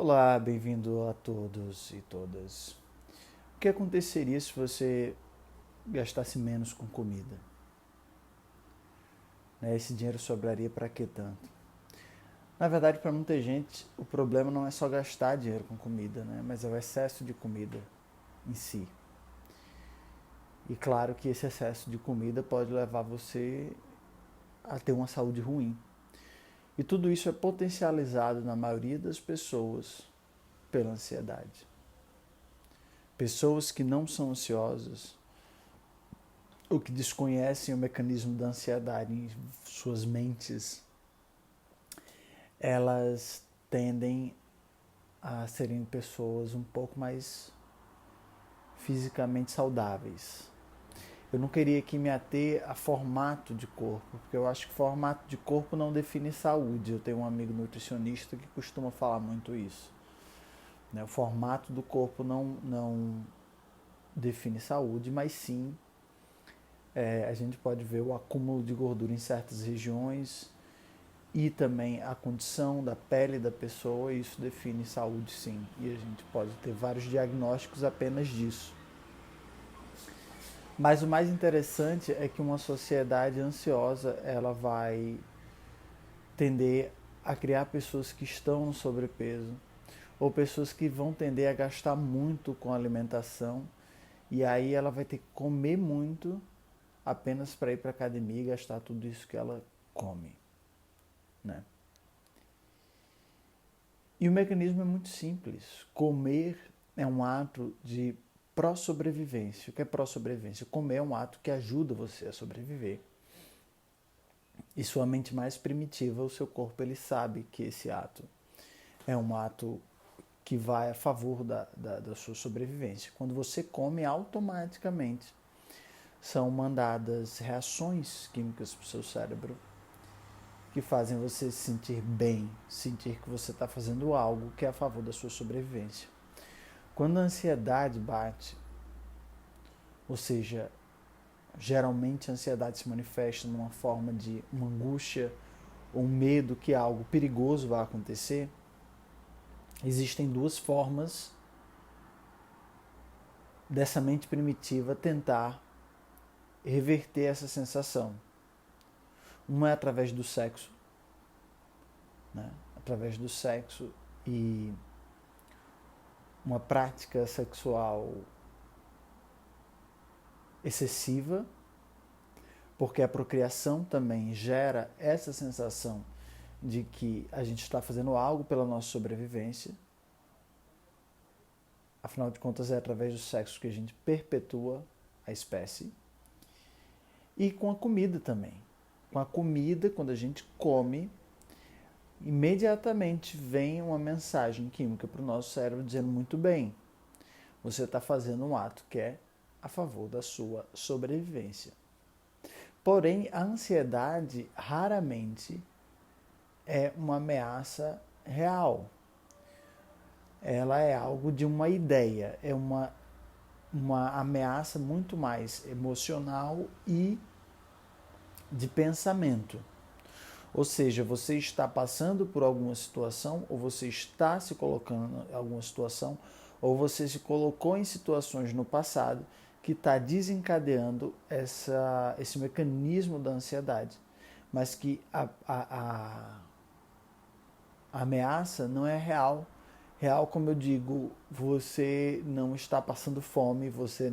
Olá, bem-vindo a todos e todas. O que aconteceria se você gastasse menos com comida? Esse dinheiro sobraria para que tanto? Na verdade, para muita gente, o problema não é só gastar dinheiro com comida, mas é o excesso de comida em si. E claro que esse excesso de comida pode levar você a ter uma saúde ruim. E tudo isso é potencializado na maioria das pessoas pela ansiedade. Pessoas que não são ansiosas ou que desconhecem o mecanismo da ansiedade em suas mentes, elas tendem a serem pessoas um pouco mais fisicamente saudáveis. Eu não queria aqui me ater a formato de corpo, porque eu acho que formato de corpo não define saúde. Eu tenho um amigo nutricionista que costuma falar muito isso. O formato do corpo não define saúde, mas sim a gente pode ver o acúmulo de gordura em certas regiões e também a condição da pele da pessoa, e isso define saúde sim. E a gente pode ter vários diagnósticos apenas disso. Mas o mais interessante é que uma sociedade ansiosa, ela vai tender a criar pessoas que estão no sobrepeso, ou pessoas que vão tender a gastar muito com a alimentação, e aí ela vai ter que comer muito apenas para ir para a academia e gastar tudo isso que ela come, né? E o mecanismo é muito simples. Comer é um ato de pró-sobrevivência. O que é pró-sobrevivência? Comer é um ato que ajuda você a sobreviver. E sua mente mais primitiva, o seu corpo, ele sabe que esse ato é um ato que vai a favor da sua sobrevivência. Quando você come, automaticamente são mandadas reações químicas para o seu cérebro que fazem você se sentir bem, sentir que você está fazendo algo que é a favor da sua sobrevivência. Quando a ansiedade bate, ou seja, geralmente a ansiedade se manifesta numa forma de uma angústia ou um medo que algo perigoso vai acontecer, existem duas formas dessa mente primitiva tentar reverter essa sensação. Uma é através do sexo, através do sexo e uma prática sexual excessiva, porque a procriação também gera essa sensação de que a gente está fazendo algo pela nossa sobrevivência. Afinal de contas, é através do sexo que a gente perpetua a espécie. E com a comida também. Com a comida, quando a gente come, imediatamente vem uma mensagem química para o nosso cérebro dizendo: muito bem, você está fazendo um ato que é a favor da sua sobrevivência. Porém, a ansiedade raramente é uma ameaça real. Ela é algo de uma ideia, é uma ameaça muito mais emocional e de pensamento. Ou seja, você está passando por alguma situação, ou você está se colocando em alguma situação, ou você se colocou em situações no passado que está desencadeando esse mecanismo da ansiedade. Mas que a ameaça não é real. Real, como eu digo, você não está passando fome, você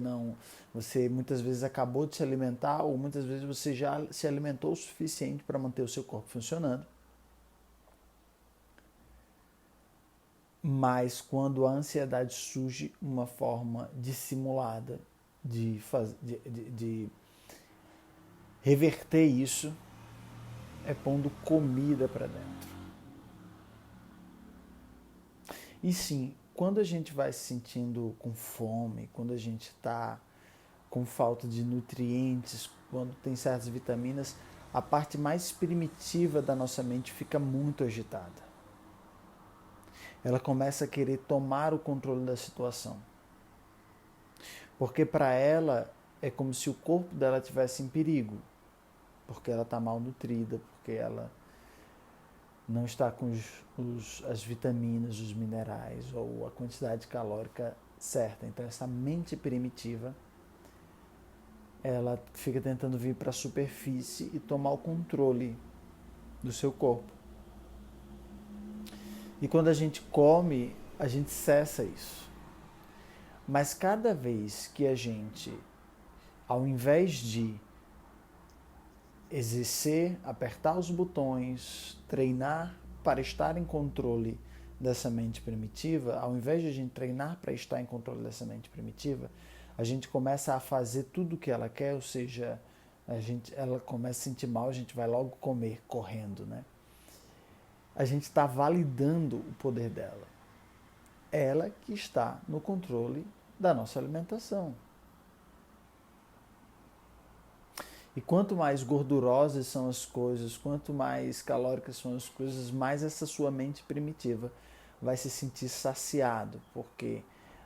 muitas vezes acabou de se alimentar, ou muitas vezes você já se alimentou o suficiente para manter o seu corpo funcionando. Mas quando a ansiedade surge uma forma dissimulada de reverter isso, é pondo comida para dentro. E sim, quando a gente vai se sentindo com fome, quando a gente está com falta de nutrientes, quando tem certas vitaminas, a parte mais primitiva da nossa mente fica muito agitada. Ela começa a querer tomar o controle da situação. Porque para ela é como se o corpo dela estivesse em perigo. Porque ela está malnutrida, porque ela não está com as vitaminas, os minerais ou a quantidade calórica certa. Então essa mente primitiva, ela fica tentando vir para a superfície e tomar o controle do seu corpo. E quando a gente come, a gente cessa isso. Mas cada vez que a gente, ao invés de exercer, apertar os botões, treinar para estar em controle dessa mente primitiva, ao invés de a gente treinar para estar em controle dessa mente primitiva, a gente começa a fazer tudo o que ela quer, ou seja, ela começa a sentir mal, a gente vai logo comer correndo, né? A gente está validando o poder dela. Ela que está no controle da nossa alimentação. E quanto mais gordurosas são as coisas, quanto mais calóricas são as coisas, mais essa sua mente primitiva vai se sentir saciado, porque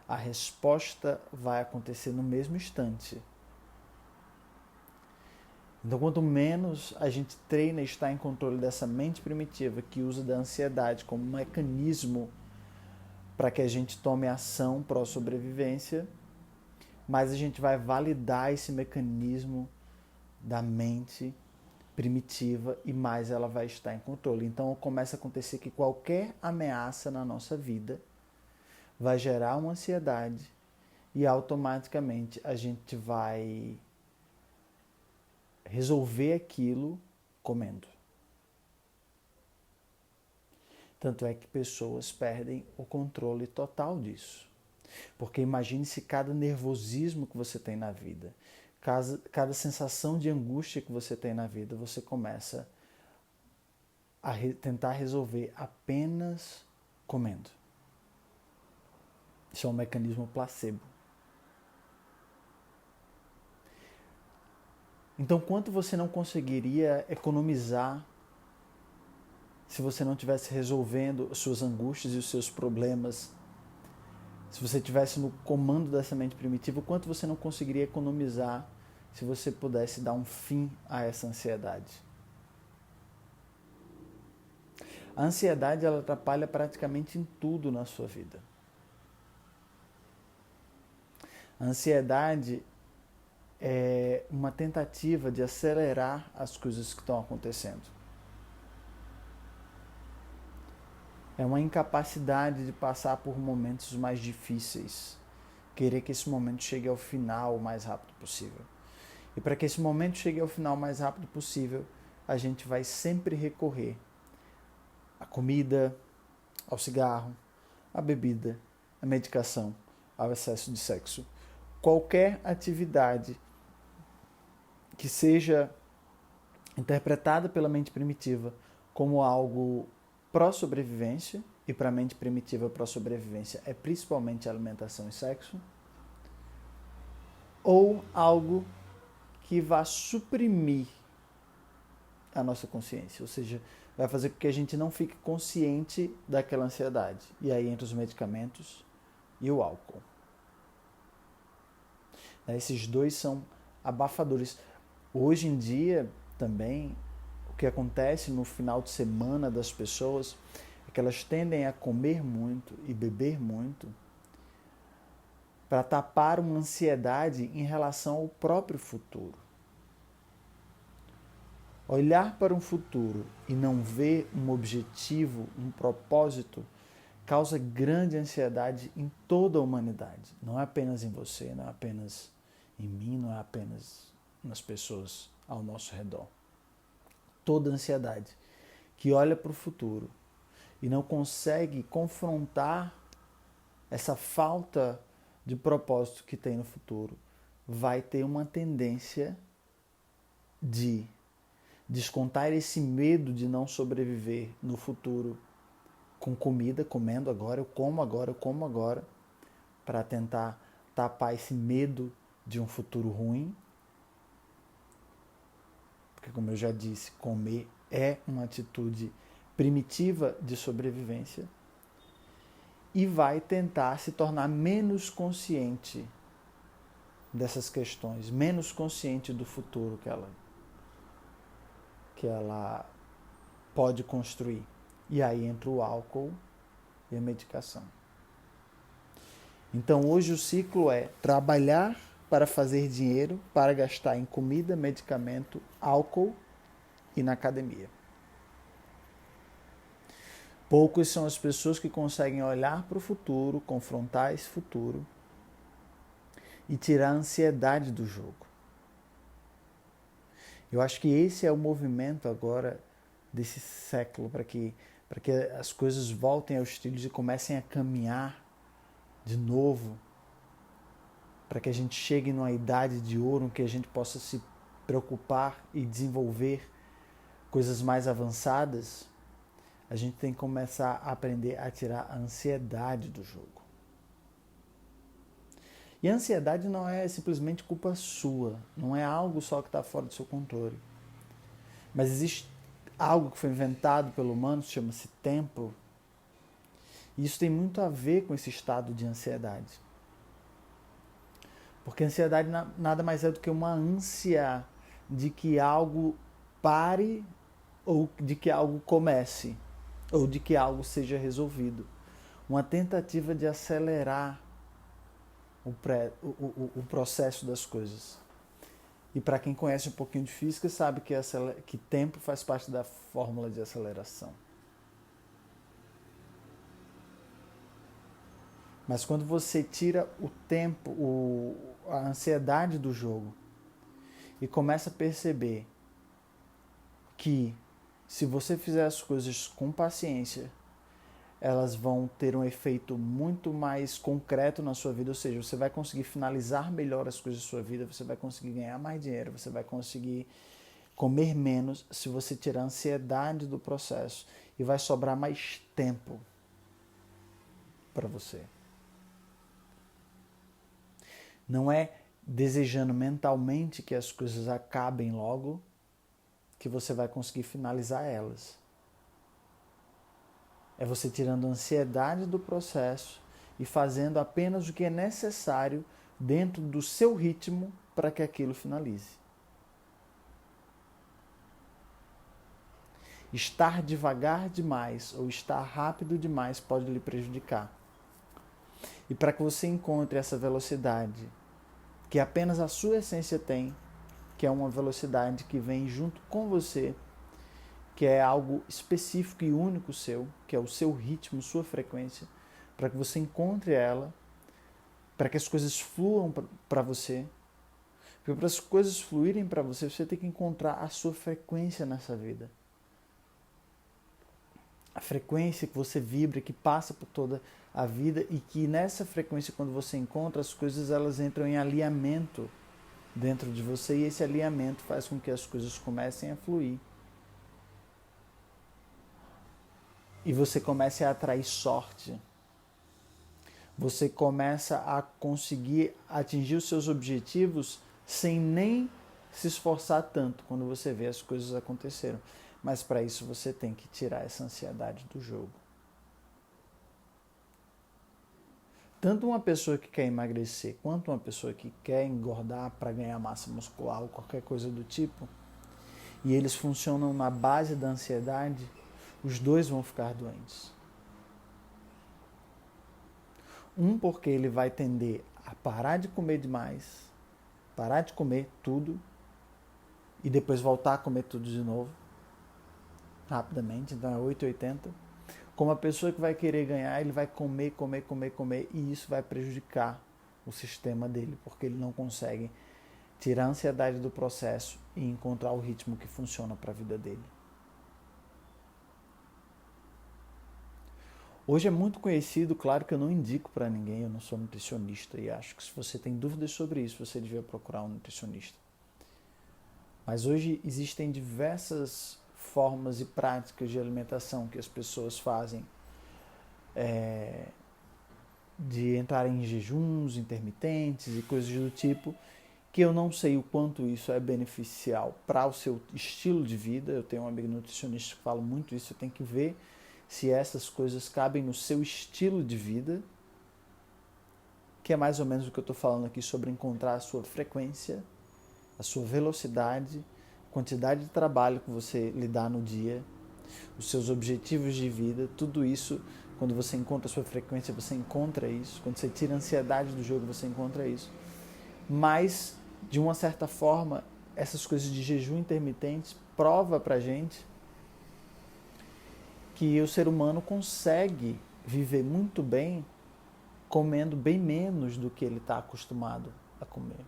a resposta vai acontecer no mesmo instante. Então, quanto menos a gente treina e está em controle dessa mente primitiva que usa da ansiedade como mecanismo para que a gente tome ação pró-sobrevivência, mais a gente vai validar esse mecanismo da mente primitiva e mais ela vai estar em controle. Então começa a acontecer que qualquer ameaça na nossa vida vai gerar uma ansiedade e automaticamente a gente vai resolver aquilo comendo. Tanto é que pessoas perdem o controle total disso. Porque imagine se cada nervosismo que você tem na vida, cada sensação de angústia que você tem na vida, você começa a tentar resolver apenas comendo. Isso é um mecanismo placebo. Então, quanto você não conseguiria economizar se você não estivesse resolvendo as suas angústias e os seus problemas? Se você estivesse no comando dessa mente primitiva, o quanto você não conseguiria economizar se você pudesse dar um fim a essa ansiedade? A ansiedade, ela atrapalha praticamente em tudo na sua vida. A ansiedade é uma tentativa de acelerar as coisas que estão acontecendo. É uma incapacidade de passar por momentos mais difíceis. Querer que esse momento chegue ao final o mais rápido possível. E para que esse momento chegue ao final o mais rápido possível, a gente vai sempre recorrer à comida, ao cigarro, à bebida, à medicação, ao excesso de sexo. Qualquer atividade que seja interpretada pela mente primitiva como algo pró-sobrevivência, e para a mente primitiva pró-sobrevivência é principalmente alimentação e sexo, ou algo que vá suprimir a nossa consciência, ou seja, vai fazer com que a gente não fique consciente daquela ansiedade. E aí entra os medicamentos e o álcool. Esses dois são abafadores. Hoje em dia, também, o que acontece no final de semana das pessoas é que elas tendem a comer muito e beber muito para tapar uma ansiedade em relação ao próprio futuro. Olhar para um futuro e não ver um objetivo, um propósito, causa grande ansiedade em toda a humanidade. Não é apenas em você, não é apenas em mim, não é apenas nas pessoas ao nosso redor. Toda ansiedade que olha para o futuro e não consegue confrontar essa falta de propósito que tem no futuro, vai ter uma tendência de descontar esse medo de não sobreviver no futuro com comida, comendo agora, eu como agora, para tentar tapar esse medo de um futuro ruim. Porque, como eu já disse, comer é uma atitude primitiva de sobrevivência e vai tentar se tornar menos consciente dessas questões, menos consciente do futuro que ela pode construir. E aí entra o álcool e a medicação. Então hoje o ciclo é trabalhar para fazer dinheiro, para gastar em comida, medicamento, álcool e na academia. Poucas são as pessoas que conseguem olhar para o futuro, confrontar esse futuro e tirar a ansiedade do jogo. Eu acho que esse é o movimento agora desse século, para que as coisas voltem aos trilhos e comecem a caminhar de novo, para que a gente chegue numa idade de ouro em que a gente possa se preocupar e desenvolver coisas mais avançadas. A gente tem que começar a aprender a tirar a ansiedade do jogo. E a ansiedade não é simplesmente culpa sua, não é algo só que está fora do seu controle. Mas existe algo que foi inventado pelo humano, chama-se tempo, e isso tem muito a ver com esse estado de ansiedade. Porque a ansiedade nada mais é do que uma ânsia de que algo pare ou de que algo comece, ou de que algo seja resolvido. Uma tentativa de acelerar o processo das coisas. E para quem conhece um pouquinho de física, sabe que tempo faz parte da fórmula de aceleração. Mas quando você tira o tempo, a ansiedade do jogo e começa a perceber que se você fizer as coisas com paciência, elas vão ter um efeito muito mais concreto na sua vida, ou seja, você vai conseguir finalizar melhor as coisas da sua vida, você vai conseguir ganhar mais dinheiro, você vai conseguir comer menos se você tirar a ansiedade do processo e vai sobrar mais tempo para você. Não é desejando mentalmente que as coisas acabem logo que você vai conseguir finalizar elas. É você tirando a ansiedade do processo e fazendo apenas o que é necessário dentro do seu ritmo para que aquilo finalize. Estar devagar demais ou estar rápido demais pode lhe prejudicar. E para que você encontre essa velocidade que apenas a sua essência tem, que é uma velocidade que vem junto com você, que é algo específico e único seu, que é o seu ritmo, sua frequência, para que você encontre ela, para que as coisas fluam para você. Porque para as coisas fluírem para você, você tem que encontrar a sua frequência nessa vida. A frequência que você vibra, que passa por toda a vida e que nessa frequência, quando você encontra, as coisas elas entram em alinhamento dentro de você e esse alinhamento faz com que as coisas comecem a fluir. E você comece a atrair sorte. Você começa a conseguir atingir os seus objetivos sem nem se esforçar tanto quando você vê as coisas aconteceram. Mas para isso você tem que tirar essa ansiedade do jogo. Tanto uma pessoa que quer emagrecer quanto uma pessoa que quer engordar para ganhar massa muscular ou qualquer coisa do tipo, e eles funcionam na base da ansiedade, os dois vão ficar doentes. Um porque ele vai tender a parar de comer demais, parar de comer tudo e depois voltar a comer tudo de novo, rapidamente, então é 880. Como a pessoa que vai querer ganhar, ele vai comer e isso vai prejudicar o sistema dele, porque ele não consegue tirar a ansiedade do processo e encontrar o ritmo que funciona para a vida dele. Hoje é muito conhecido, claro que eu não indico para ninguém, eu não sou nutricionista e acho que se você tem dúvidas sobre isso, você devia procurar um nutricionista. Mas hoje existem diversas formas e práticas de alimentação que as pessoas fazem, de entrar em jejuns intermitentes e coisas do tipo, que eu não sei o quanto isso é beneficial para o seu estilo de vida. Eu tenho um amigo nutricionista que fala muito isso, você tem que ver se essas coisas cabem no seu estilo de vida, que é mais ou menos o que eu estou falando aqui sobre encontrar a sua frequência, a sua velocidade, a quantidade de trabalho que você lhe dá no dia, os seus objetivos de vida, tudo isso, quando você encontra a sua frequência, você encontra isso. Quando você tira a ansiedade do jogo, você encontra isso. Mas, de uma certa forma, essas coisas de jejum intermitente prova pra gente que o ser humano consegue viver muito bem comendo bem menos do que ele está acostumado a comer.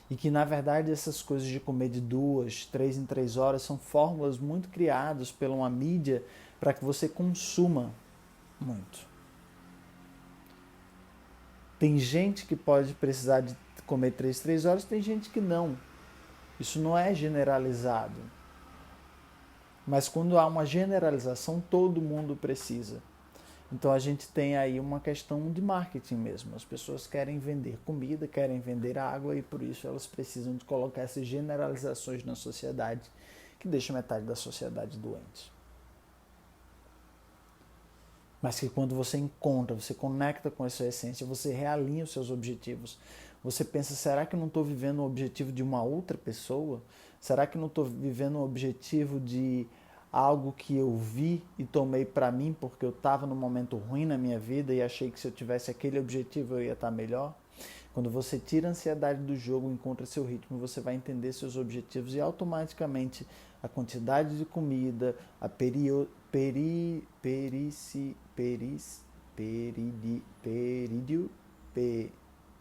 E que, na verdade, essas coisas de comer de 2, 3 em 3 horas são fórmulas muito criadas pela uma mídia para que você consuma muito. Tem gente que pode precisar de comer 3 horas, tem gente que não. Isso não é generalizado. Mas quando há uma generalização, todo mundo precisa. Então a gente tem aí uma questão de marketing mesmo. As pessoas querem vender comida, querem vender água e por isso elas precisam de colocar essas generalizações na sociedade que deixam metade da sociedade doente. Mas que quando você encontra, você conecta com essa essência, você realinha os seus objetivos. Você pensa, será que eu não estou vivendo o objetivo de uma outra pessoa? Será que não estou vivendo o objetivo de algo que eu vi e tomei para mim porque eu estava num momento ruim na minha vida e achei que se eu tivesse aquele objetivo eu ia estar melhor? Quando você tira a ansiedade do jogo, encontra seu ritmo, você vai entender seus objetivos e automaticamente a quantidade de comida, a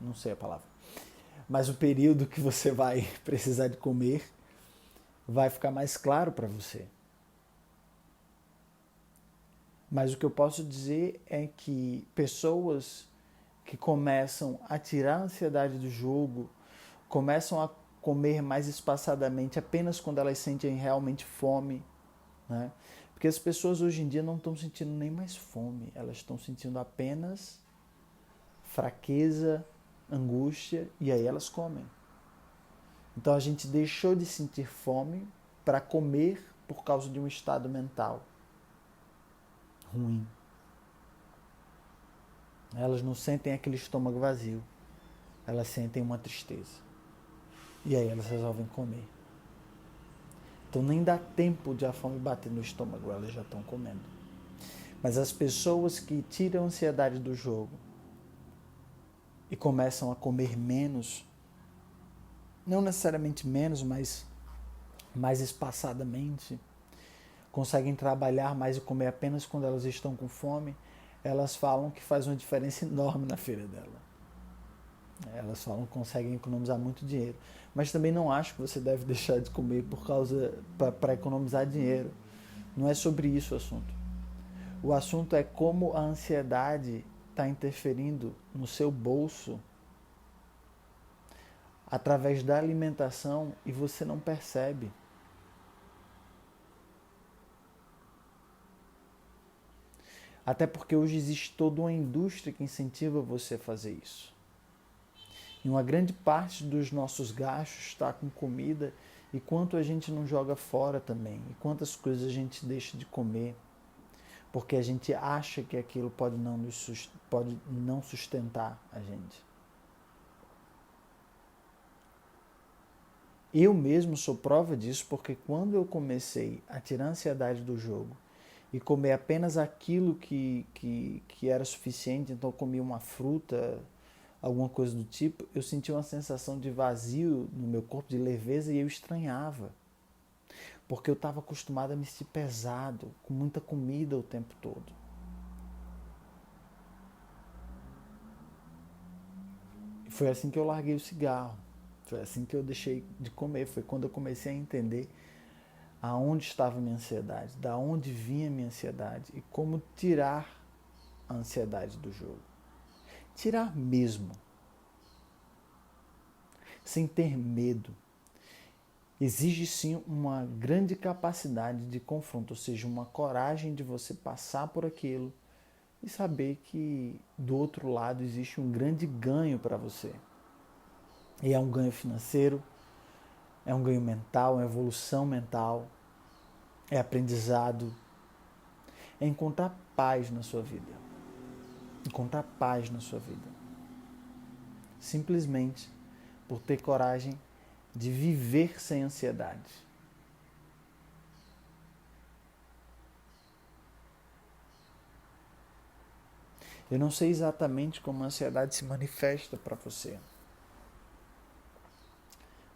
não sei a palavra, mas o período que você vai precisar de comer vai ficar mais claro para você. Mas o que eu posso dizer é que pessoas que começam a tirar a ansiedade do jogo, começam a comer mais espaçadamente apenas quando elas sentem realmente fome, né? Porque as pessoas hoje em dia não estão sentindo nem mais fome, elas estão sentindo apenas fraqueza, angústia, e aí elas comem. Então a gente deixou de sentir fome para comer por causa de um estado mental ruim. Elas não sentem aquele estômago vazio, elas sentem uma tristeza. E aí elas resolvem comer. Então nem dá tempo de a fome bater no estômago, elas já estão comendo. Mas as pessoas que tiram a ansiedade do jogo e começam a comer menos, não necessariamente menos, mas mais espaçadamente, conseguem trabalhar mais e comer apenas quando elas estão com fome, elas falam que faz uma diferença enorme na feira dela. Elas falam que conseguem economizar muito dinheiro. Mas também não acho que você deve deixar de comer para economizar dinheiro. Não é sobre isso o assunto. O assunto é como a ansiedade está interferindo no seu bolso através da alimentação e você não percebe. Até porque hoje existe toda uma indústria que incentiva você a fazer isso. E uma grande parte dos nossos gastos está com comida e quanto a gente não joga fora também. E quantas coisas a gente deixa de comer porque a gente acha que aquilo pode não sustentar a gente. Eu mesmo sou prova disso porque quando eu comecei a tirar a ansiedade do jogo e comer apenas aquilo que era suficiente, então eu comia uma fruta, alguma coisa do tipo, eu sentia uma sensação de vazio no meu corpo, de leveza, e eu estranhava. Porque eu estava acostumado a me sentir pesado, com muita comida o tempo todo. E foi assim que eu larguei o cigarro. Foi assim que eu deixei de comer. Foi quando eu comecei a entender aonde estava a minha ansiedade, da onde vinha a minha ansiedade e como tirar a ansiedade do jogo. Tirar mesmo. Sem ter medo. Exige sim uma grande capacidade de confronto, ou seja, uma coragem de você passar por aquilo e saber que do outro lado existe um grande ganho para você. E é um ganho financeiro, é um ganho mental, é uma evolução mental, é aprendizado, é encontrar paz na sua vida. Encontrar paz na sua vida. Simplesmente por ter coragem de viver sem ansiedade. Eu não sei exatamente como a ansiedade se manifesta para você,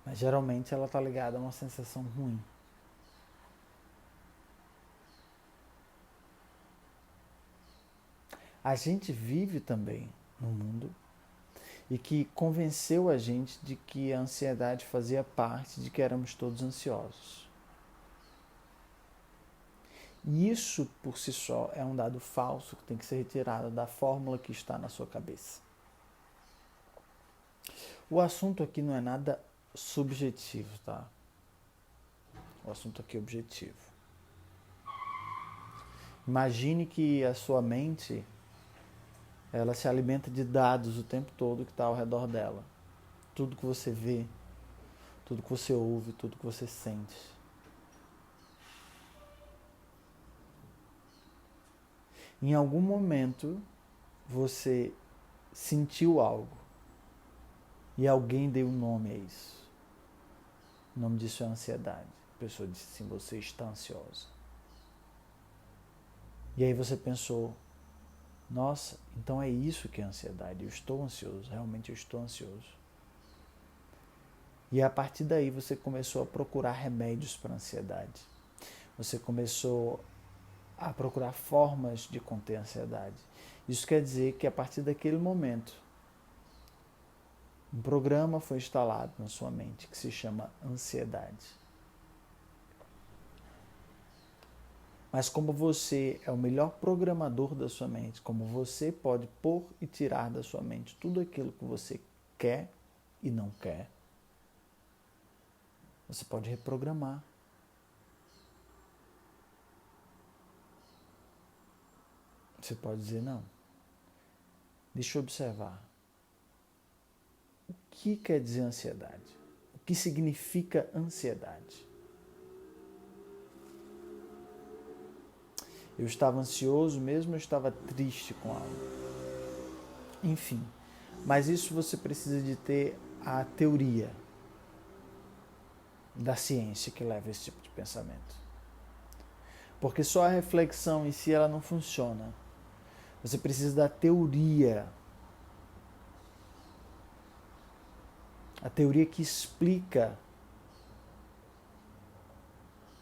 mas geralmente ela está ligada a uma sensação ruim. A gente vive também num mundo e que convenceu a gente de que a ansiedade fazia parte de que éramos todos ansiosos. E isso, por si só, é um dado falso que tem que ser retirado da fórmula que está na sua cabeça. O assunto aqui não é nada subjetivo, tá? O assunto aqui é objetivo. Imagine que a sua mente, ela se alimenta de dados o tempo todo que está ao redor dela. Tudo que você vê, tudo que você ouve, tudo que você sente. Em algum momento, você sentiu algo e alguém deu um nome a isso. O nome disso é ansiedade. A pessoa disse assim, você está ansiosa. E aí você pensou, nossa, então é isso que é ansiedade. Eu estou ansioso, realmente eu estou ansioso. E a partir daí você começou a procurar remédios para a ansiedade. Você começou a procurar formas de conter a ansiedade. Isso quer dizer que a partir daquele momento, um programa foi instalado na sua mente que se chama ansiedade. Mas como você é o melhor programador da sua mente, como você pode pôr e tirar da sua mente tudo aquilo que você quer e não quer, você pode reprogramar. Você pode dizer, não, deixa eu observar. O que quer dizer ansiedade? O que significa ansiedade? Eu estava ansioso mesmo, eu estava triste com algo. Enfim, mas isso você precisa de ter a teoria da ciência que leva a esse tipo de pensamento. Porque só a reflexão em si ela não funciona. Você precisa da teoria. A teoria que explica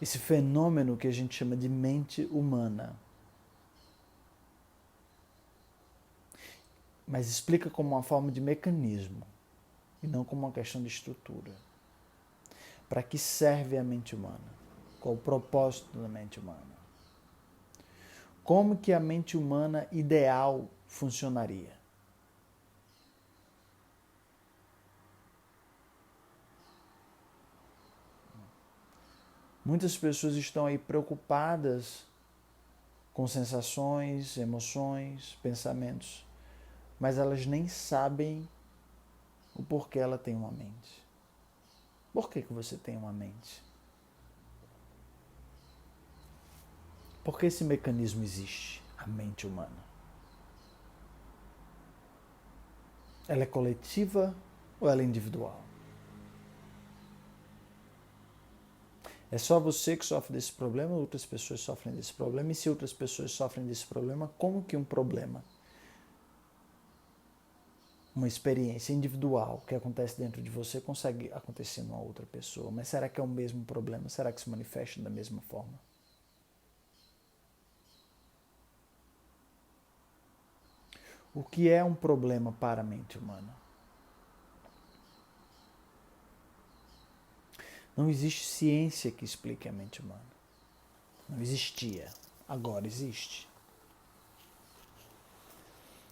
esse fenômeno que a gente chama de mente humana. Mas explica como uma forma de mecanismo e não como uma questão de estrutura. Para que serve a mente humana? Qual o propósito da mente humana? Como que a mente humana ideal funcionaria? Muitas pessoas estão aí preocupadas com sensações, emoções, pensamentos, mas elas nem sabem o porquê ela tem uma mente. Por que você tem uma mente? Por que esse mecanismo existe, a mente humana? Ela é coletiva ou ela é individual? É só você que sofre desse problema ou outras pessoas sofrem desse problema? E se outras pessoas sofrem desse problema, como que um problema, uma experiência individual que acontece dentro de você consegue acontecer numa outra pessoa? Mas será que é o mesmo problema? Será que se manifesta da mesma forma? O que é um problema para a mente humana? Não existe ciência que explique a mente humana. Não existia. Agora existe.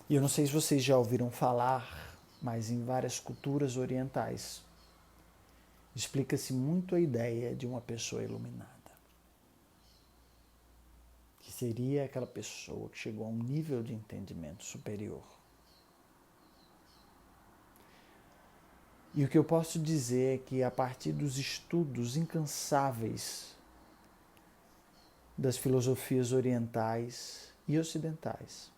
E eu não sei se vocês já ouviram falar, mas em várias culturas orientais explica-se muito a ideia de uma pessoa iluminada. Que seria aquela pessoa que chegou a um nível de entendimento superior. E o que eu posso dizer é que a partir dos estudos incansáveis das filosofias orientais e ocidentais,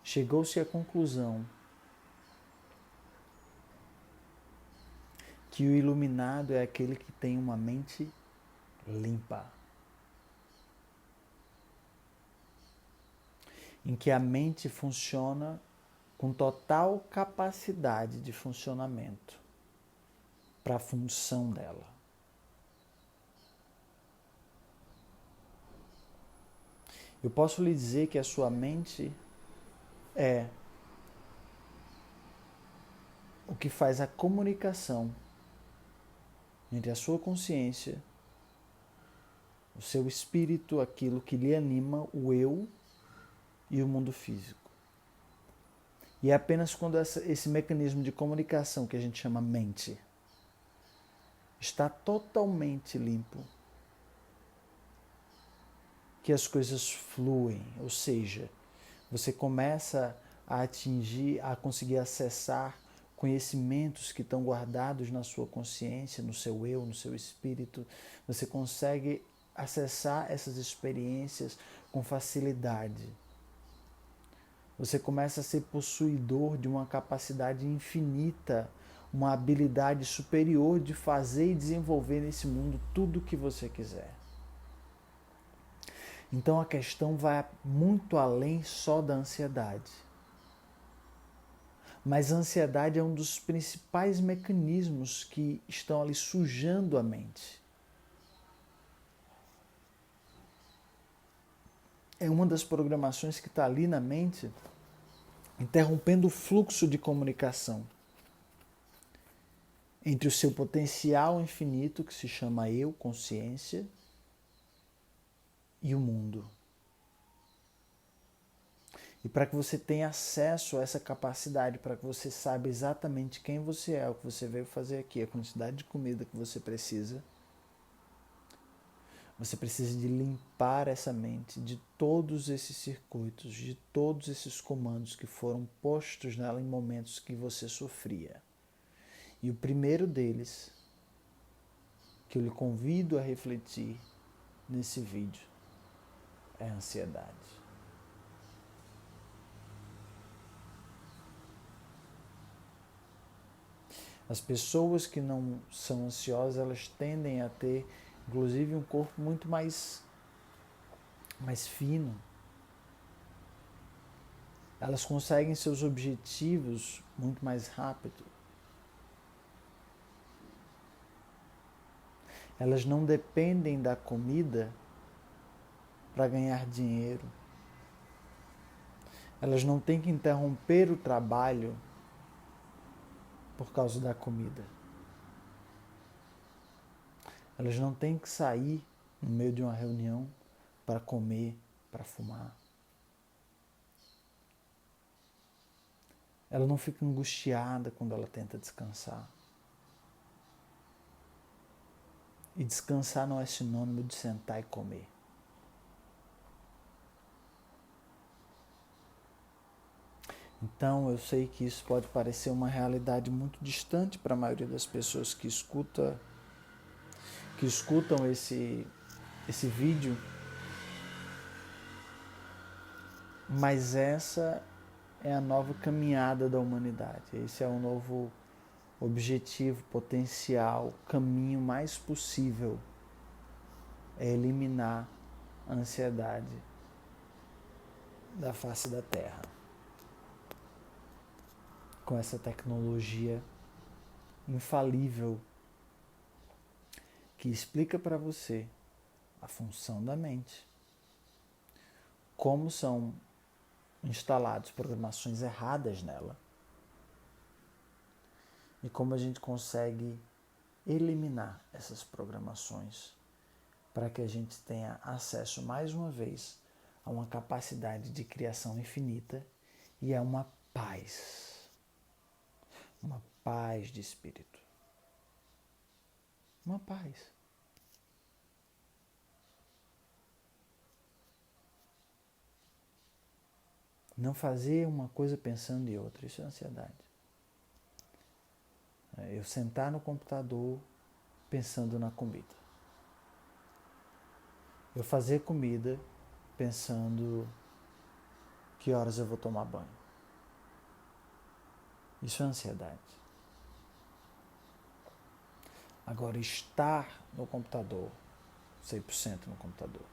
chegou-se à conclusão que o iluminado é aquele que tem uma mente limpa. em que a mente funciona com total capacidade de funcionamento para a função dela. Eu posso lhe dizer que a sua mente é o que faz a comunicação entre a sua consciência, o seu espírito, aquilo que lhe anima, o eu e o mundo físico. E é apenas quando esse mecanismo de comunicação, que a gente chama mente, está totalmente limpo, que as coisas fluem, ou seja, você começa a atingir, a conseguir acessar conhecimentos que estão guardados na sua consciência, no seu eu, no seu espírito. Você consegue acessar essas experiências com facilidade. Você começa a ser possuidor de uma capacidade infinita, uma habilidade superior de fazer e desenvolver nesse mundo tudo o que você quiser. Então a questão vai muito além só da ansiedade. Mas a ansiedade é um dos principais mecanismos que estão ali sujando a mente. É uma das programações que está ali na mente, interrompendo o fluxo de comunicação entre o seu potencial infinito, que se chama eu, consciência, e o mundo. E para que você tenha acesso a essa capacidade, para que você saiba exatamente quem você é, o que você veio fazer aqui, a quantidade de comida que você precisa de limpar essa mente de todos esses circuitos, de todos esses comandos que foram postos nela em momentos que você sofria. E o primeiro deles, que eu lhe convido a refletir nesse vídeo, é a ansiedade. As pessoas que não são ansiosas, elas tendem a ter, inclusive, um corpo muito mais fino. Elas conseguem seus objetivos muito mais rápido. Elas não dependem da comida para ganhar dinheiro. Elas não têm que interromper o trabalho por causa da comida. Elas não têm que sair no meio de uma reunião para comer, para fumar. Ela não fica angustiada quando ela tenta descansar. E descansar não é sinônimo de sentar e comer. Então, eu sei que isso pode parecer uma realidade muito distante para a maioria das pessoas que escutam esse vídeo, mas essa é a nova caminhada da humanidade. Esse é o novo objetivo, potencial, caminho mais possível, é eliminar a ansiedade da face da Terra. Com essa tecnologia infalível que explica para você a função da mente, como são instaladas programações erradas nela e como a gente consegue eliminar essas programações para que a gente tenha acesso mais uma vez a uma capacidade de criação infinita e a uma paz de espírito. Uma paz. Não fazer uma coisa pensando em outra, isso é ansiedade. Eu sentar no computador pensando na comida. Eu fazer comida pensando que horas eu vou tomar banho. Isso é ansiedade. Agora, estar no computador, 100% no computador,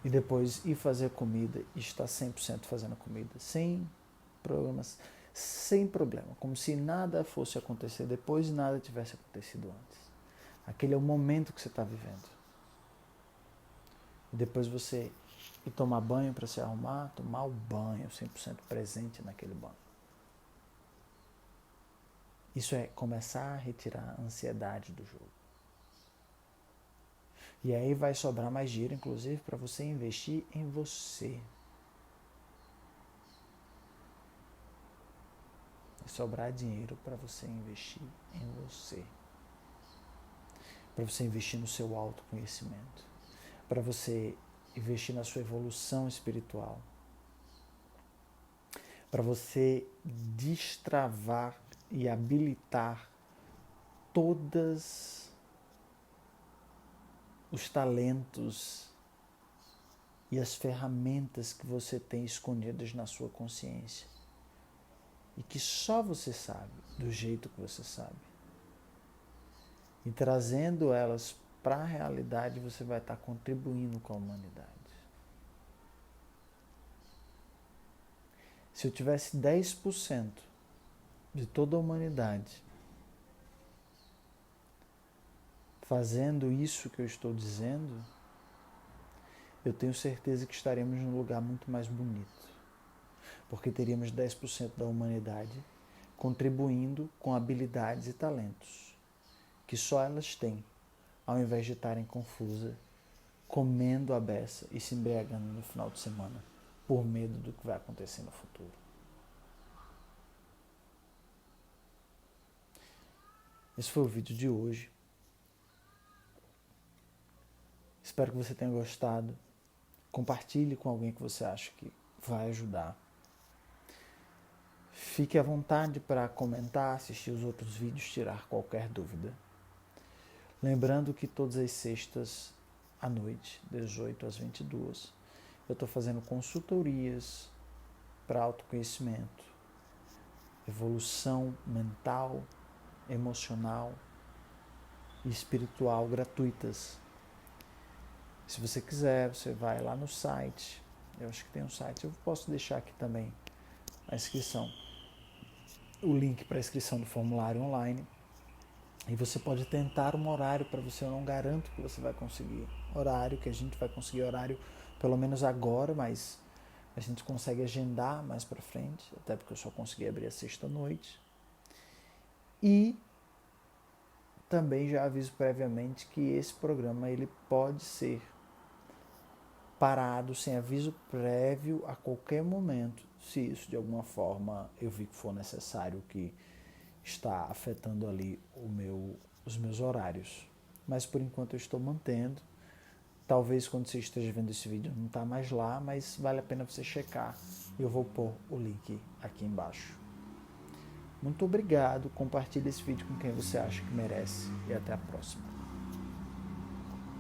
e depois ir fazer comida e estar 100% fazendo comida, sem problemas, sem problema, como se nada fosse acontecer depois e nada tivesse acontecido antes. Aquele é o momento que você está vivendo. E depois você ir tomar banho para se arrumar, tomar o banho, 100% presente naquele banho. Isso é começar a retirar a ansiedade do jogo. E aí vai sobrar mais dinheiro, inclusive, para você investir em você. Vai sobrar dinheiro para você investir em você. Para você investir no seu autoconhecimento. Para você investir na sua evolução espiritual. Para você destravar e habilitar todos os talentos e as ferramentas que você tem escondidas na sua consciência e que só você sabe, do jeito que você sabe. E trazendo elas para a realidade, você vai estar contribuindo com a humanidade. Se eu tivesse 10% de toda a humanidade fazendo isso que eu estou dizendo, eu tenho certeza que estaremos num lugar muito mais bonito. Porque teríamos 10% da humanidade contribuindo com habilidades e talentos que só elas têm, ao invés de estarem confusas, comendo a beça e se embriagando no final de semana, por medo do que vai acontecer no futuro. Esse foi o vídeo de hoje. Espero que você tenha gostado. Compartilhe com alguém que você acha que vai ajudar. Fique à vontade para comentar, assistir os outros vídeos, tirar qualquer dúvida. Lembrando que todas as sextas à noite, 18 às 22, eu estou fazendo consultorias para autoconhecimento, evolução mental, emocional e espiritual gratuitas. Se você quiser, você vai lá no site. Eu acho que tem um site. Eu posso deixar aqui também a inscrição. O link para a inscrição do formulário online. E você pode tentar um horário para você. Eu não garanto que você vai conseguir horário, que a gente vai conseguir horário pelo menos agora, mas a gente consegue agendar mais para frente, até porque eu só consegui abrir a sexta-noite. E também já aviso previamente que esse programa ele pode ser parado sem aviso prévio a qualquer momento, se isso de alguma forma eu vi que for necessário, que está afetando ali os meus horários. Mas por enquanto eu estou mantendo. Talvez quando você esteja vendo esse vídeo não está mais lá, mas vale a pena você checar. Eu vou pôr o link aqui embaixo. Muito obrigado, compartilhe esse vídeo com quem você acha que merece e até a próxima.